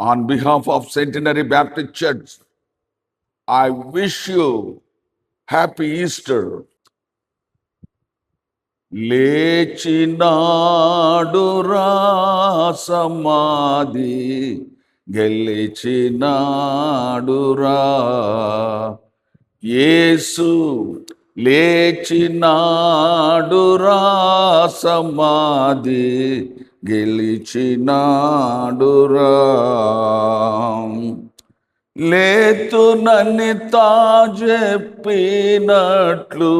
On behalf of Centenary Baptist Church, I wish you happy Easter. లేచినాడురా సమాధి గెలిచినాడురా యేసు లేచినాడురా సమాధి గెలిచినాడురా లేతునని తా చెప్పినట్లు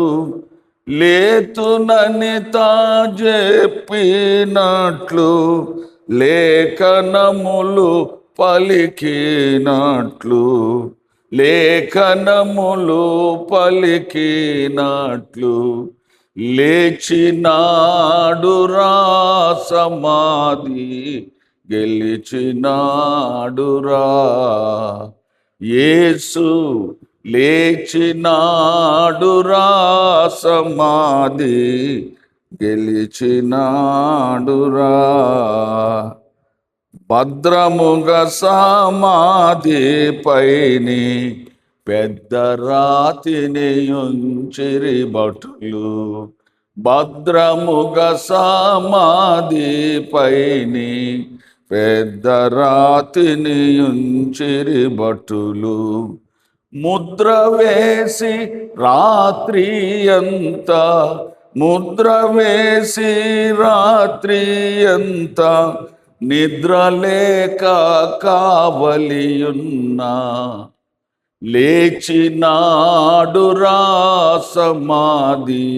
లేతునని తా చెప్పినట్లు లేఖనములు పలికినట్లు లేఖనములు పలికినట్లు లేచినాడురా సమాధి గెలిచినాడురా యేసు లేచినాడురా సమాధి గెలిచినాడురా భద్రముగా సమాధి పైని పెద్ద రాతిని ఉంచిరి భటులు భద్రముగా సమాధి పైని పెద్ద రాతిని ఉంచిరి భటులు ముద్ర వేసి రాత్రి అంతా ముద్ర వేసి రాత్రి అంతా నిద్ర లేక కావలియున్నా లేచినాడురా సమాధి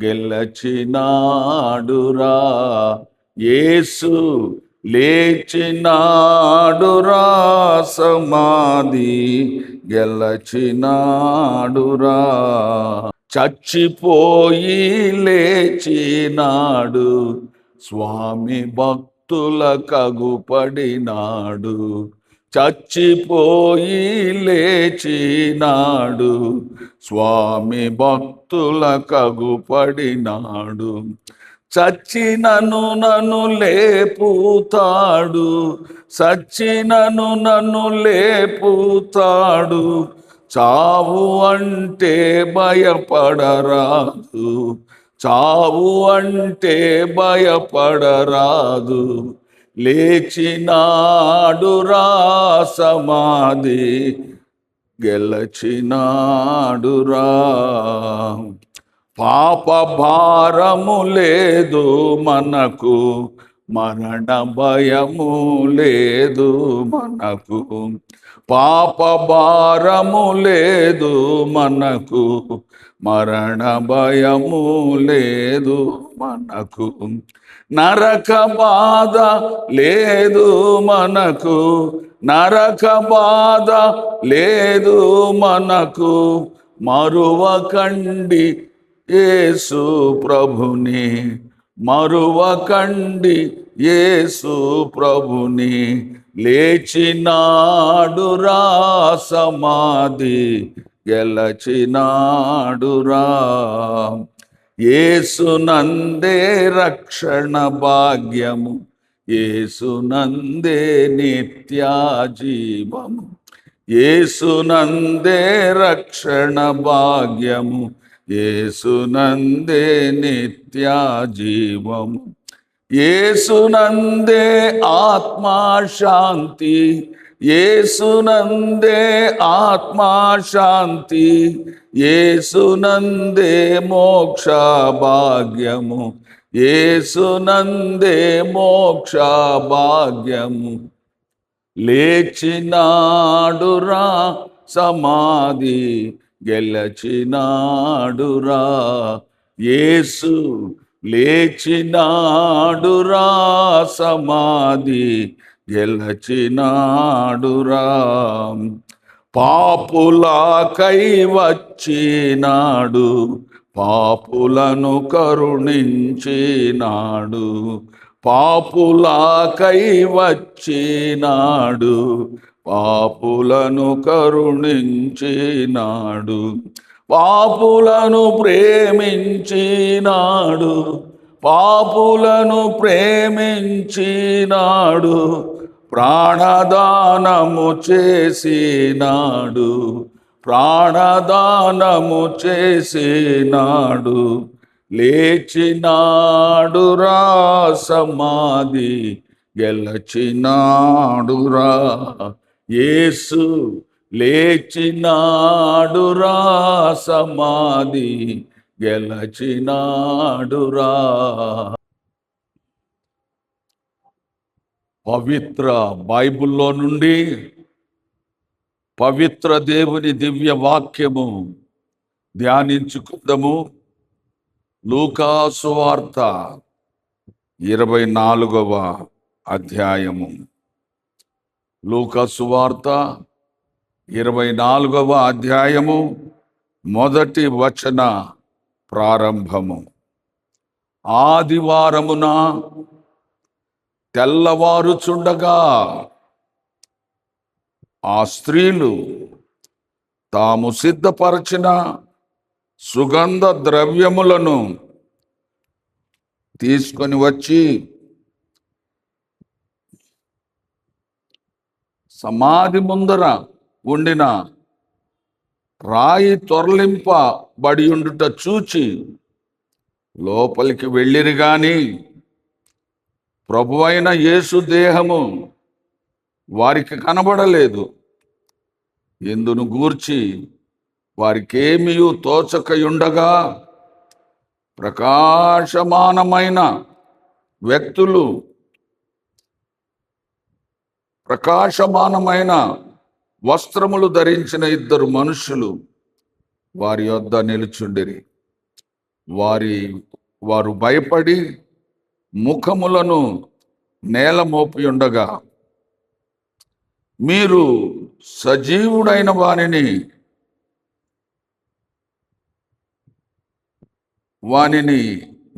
గెలచినాడురా యేసు లేచినాడురా సమాధి గెలచినాడురా చచ్చిపోయి లేచినాడు స్వామి భక్తుల కగుపడినాడు చచ్చిపోయి లేచినాడు స్వామి భక్తుల కగుపడినాడు చచ్చినను నన్ను లేపుతాడు చచ్చినను నన్ను లేపుతాడు చావు అంటే భయపడరాదు చావు అంటే భయపడరాదు లేచినాడురా సమాధి గెలచినాడురా పాప భారము లేదు మనకు మరణ భయము లేదు మనకు పాప భారము లేదు మనకు మరణ భయము లేదు మనకు నరక బాధ లేదు మనకు నరక బాధ లేదు మనకు మరువకండి యేసు ప్రభుని మరువకండి యేసు ప్రభుని లేచినాడురా సమాధి గెలచినాడురా యేసునందే రక్షణ భాగ్యము యేసునందే నిత్యజీవము యేసునందే రక్షణ భాగ్యము యేసునందే నిత్యజీవము యేసునందే ఆత్మశాంతి యేసునందే ఆత్మశాంతి యేసునందే మోక్ష భాగ్యము యేసునందే మోక్ష భాగ్యము లేచినాడురా సమాధి గెలచినాడురా యేసు లేచినాడురా సమాధి గెలచినాడురా పాపులకై వచ్చినాడు పాపులను కరుణించినాడు పాపులకై వచ్చినాడు పాపులను కరుణించినాడు పాపులను ప్రేమించినాడు పాపులను ప్రేమించినాడు ప్రాణదానము చేసినాడు, ప్రాణదానము చేసినాడు, లేచినాడురా సమాధి గెలచినాడురా, యేసు లేచినాడురా సమాధి గెలచినాడురా. పవిత్ర బైబిల్లో నుండి పవిత్ర దేవుని దివ్య వాక్యము ధ్యానించుకుందాము. లూకా సువార్త 24వ అధ్యాయము. లూకా సువార్త 24వ అధ్యాయము మొదటి వచన ప్రారంభము. ఆదివారమున తెల్లవారుచుండగా ఆ స్త్రీలు తాము సిద్ధపరచిన సుగంధ ద్రవ్యములను తీసుకొని వచ్చి సమాధి ముందర ఉండిన రాయి తొరలింపబడి ఉండుట చూచి లోపలికి వెళ్ళిరి గాని ప్రభువైన యేసు దేహము వారికి కనబడలేదు. ఎందును గూర్చి వారికేమీ తోచకయుండగా ప్రకాశమానమైన వ్యక్తులు, ప్రకాశమానమైన వస్త్రములు ధరించిన 2 మనుషులు వారి యొద్ద నిలుచుండిరి. వారు భయపడి ముఖములను నేల మోపి ఉండగా, మీరు సజీవుడైన వానిని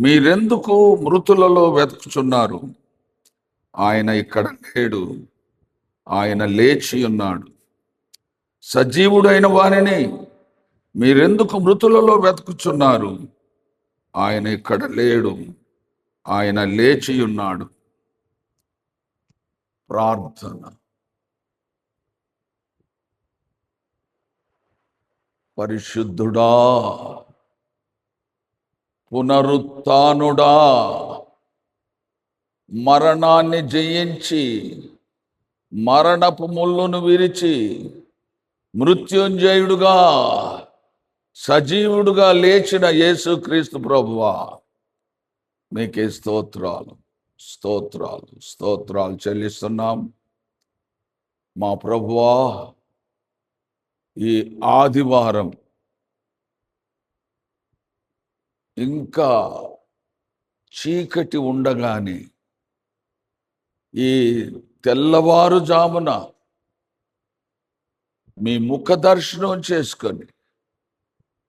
మీరెందుకు మృతులలో వెతుకుచున్నారు? ఆయన ఇక్కడ లేడు, ఆయన లేచి ఉన్నాడు. సజీవుడైన వానిని మీరెందుకు మృతులలో వెతుకుచున్నారు? ఆయన ఇక్కడ లేడు, ఆయన లేచి ఉన్నాడు. ప్రార్థన. పరిశుద్ధుడా, పునరుత్థానుడా, మరణాన్ని జయించి మరణపు ముళ్ళును విరిచి మృత్యుంజయుడుగా సజీవుడుగా లేచిన యేసుక్రీస్తు ప్రభువా, మీకే స్తోత్రాలు స్తోత్రాలు స్తోత్రాలు చెల్లిస్తున్నాం. మా ప్రభువా, ఈ ఆదివారం ఇంకా చీకటి ఉండగానే, ఈ తెల్లవారుజామున మీ ముఖ దర్శనం చేసుకొని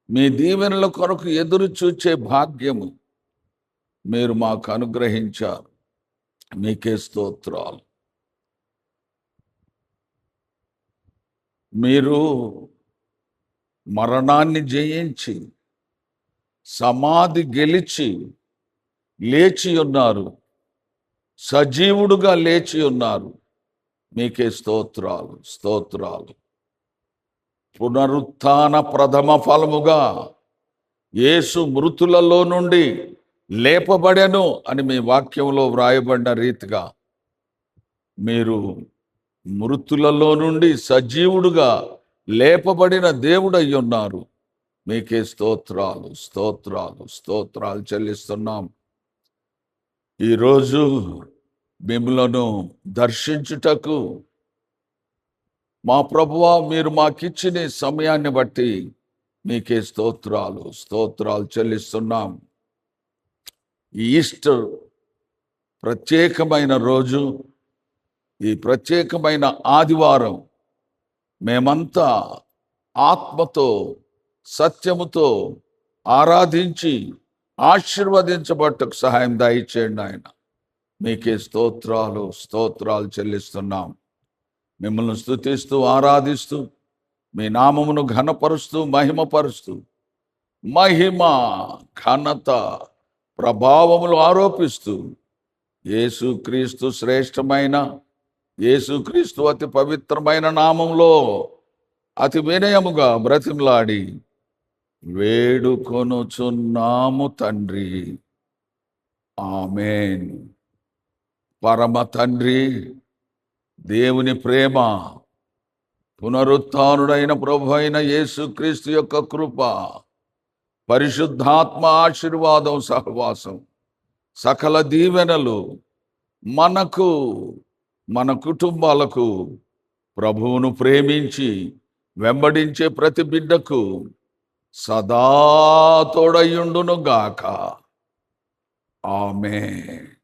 మీ దీవెనల కొరకు ఎదురు చూచే భాగ్యము మీరు మాకు అనుగ్రహించారు. మీకే స్తోత్రాలు. మీరు మరణాన్ని జయించి సమాధి గెలిచి లేచి ఉన్నారు, సజీవుడుగా లేచి ఉన్నారు. మీకే స్తోత్రాలు స్తోత్రాలు. పునరుత్థాన ప్రథమ ఫలముగా యేసు మృతులలో నుండి లేపబడెను అని మీ వాక్యంలో వ్రాయబడిన రీతిగా మీరు మృతులలో నుండి సజీవుడుగా లేపబడిన దేవుడై ఉన్నారు. మీకే స్తోత్రాలు స్తోత్రాలు స్తోత్రాలు చెల్లిస్తున్నాం. ఈరోజు మిమ్మలను దర్శించుటకు మా ప్రభువా, మీరు మాకిచ్చిన సమయాన్ని బట్టి మీకే స్తోత్రాలు స్తోత్రాలు చెల్లిస్తున్నాం. ఈస్టర్ ప్రత్యేకమైన రోజు, ఈ ప్రత్యేకమైన ఆదివారం మేమంతా ఆత్మతో సత్యముతో ఆరాధించి ఆశీర్వదించబట్టకు సహాయం దయచేయండి ఆయన. మీకే స్తోత్రాలు స్తోత్రాలు చెల్లిస్తున్నాం. మిమ్మల్ని స్తుతిస్తూ ఆరాధిస్తూ మీ నామమును ఘనపరుస్తూ మహిమపరుస్తూ మహిమ ఘనత ప్రభావములు ఆరోపిస్తూ యేసుక్రీస్తు శ్రేష్టమైన యేసుక్రీస్తు అతి పవిత్రమైన నామంలో అతి వినయముగా బ్రతిమలాడి వేడుకొనుచున్నాము తండ్రి. ఆమేన్. పరమ తండ్రి, దేవుని ప్రేమ, పునరుత్థానుడైన ప్రభు అయిన యేసుక్రీస్తు యొక్క కృప, పరిశుద్ధాత్మ ఆశీర్వాదం, సహవాసం, సకల దీవెనలు మనకు, మన కుటుంబాలకు, ప్రభువును ప్రేమించి వెంబడించే ప్రతి బిడ్డకు సదా తోడయుండును గాక. ఆమేన్.